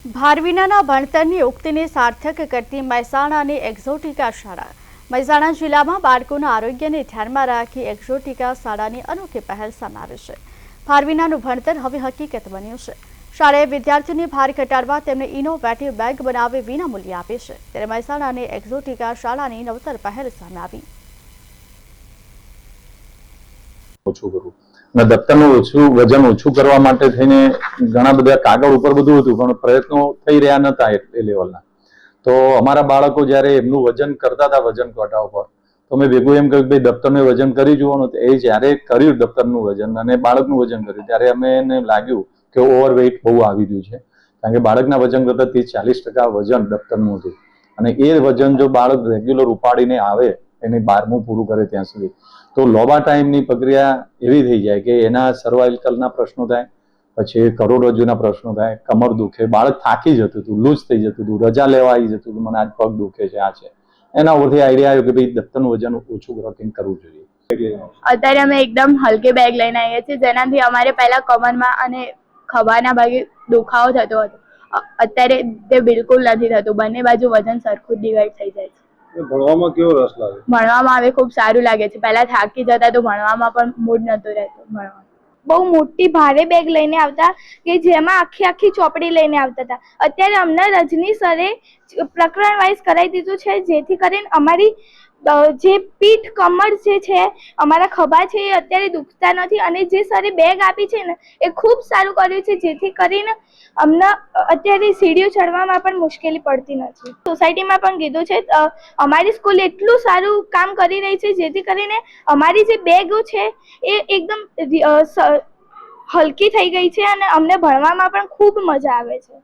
ભારવીનાના ભણતરની ઉક્તિને સાર્થક કરતી મહેસાણાની એક્ઝોટિકા શાળા। મહેસાણા જિલ્લામાં બાળકોના આરોગ્યને ધ્યાનમાં રાખી એક્ઝોટિકા શાળાની અનોખી પહેલ સામે આવી છે। ભારવીનાનું ભણતર હવે હકીકત બન્યું છે। શાળાએ વિદ્યાર્થીઓને ભાર ઘટાડવા તેમને ઇનોવેટિવ બેગ બનાવી વિનામૂલ્યે આપે છે। ત્યારે મહેસાણાની એક્ઝોટિકા શાળાની નવતર પહેલ સામે આવી। દફતરનું વજન ઓછું કરવા માટે થઈને ઘણા બધા કાગળ ઉપર બધું હતું, પણ પ્રયત્નો થઈ રહ્યા નતા એ લેવલના। તો અમારા બાળકો જ્યારે એમનું વજન કરતા હતા વજન કાંટા ઉપર, તો મેં ભેગું એમ કહ્યું કે ભાઈ દફતરનું વજન કરી જુઓ। એ જ્યારે કર્યું દફતરનું વજન અને બાળકનું વજન કર્યું, ત્યારે અમે એને લાગ્યું કે ઓવરવેઇટ બહુ આવી ગયું છે, કારણ કે બાળકના વજન કરતા 30-40% વજન દફતરનું હતું। અને એ વજન જો બાળક રેગ્યુલર ઉપાડીને આવે એને 12મું પૂરું કરે ત્યાં સુધી, તો લોબા ટાઈમની પ્રક્રિયા એવી થઈ જાય કે એના સર્વાઇકલના પ્રશ્નો થાય, પછી કરોડરજ્જુના પ્રશ્નો થાય, કમર દુખે, બાળક થાકી જતું હતું, લૂઝ થઈ જતું હતું, રજા લેવા આવી જતું હતું, મને આજ પગ દુખે છે, આ છે। એના ઉપરથી આઈડિયા આવ્યો કે ભાઈ દફતરનું વજન ઓછું કંઈક કરવું જોઈએ। અત્યારે અમે એકદમ હલકી બેગ લઈને આવીએ છીએ, જેનાથી અમારે પહેલા કમરમાં અને ખભાના ભાગે દુખાવો થતો હતો, અત્યારે તે બિલકુલ નથી થતું। બંને બાજુ વજન સરખું ડિવાઈડ થઈ જાય છે। ભણવામાં કેવો રસ લાગે? ભણવામાં હવે ખૂબ સારું લાગે છે। પહેલા થાકી જતા તો ભણવામાં પણ મૂડ નહોતું રહેતું। ભણવામાં બહુ મોટી ભારે બેગ લઈને આવતા કે જેમાં આખી ચોપડી લઈને આવતા હતા। અત્યારે અમને રજની સરે પ્રકરણ વાઇઝ કરાવી દીધું છે, જેથી કરીને અમારી જે પીઠ કમર જે છે, અમારા ખભા છે, એ અત્યારે દુખતા નથી। અને જે સરે બેગ આપી છે ને, એ ખૂબ સારું કર્યું છે, જેથી કરીને અમને અત્યારે સીડીઓ ચડવામાં પણ મુશ્કેલી પડતી નથી। સોસાયટીમાં પણ કીધું છે, અમારી સ્કૂલ એટલું સારું કામ કરી રહી છે, જેથી કરીને અમારી જે બેગો છે એ એકદમ હલકી થઈ ગઈ છે અને અમને ભણવામાં પણ ખૂબ મજા આવે છે।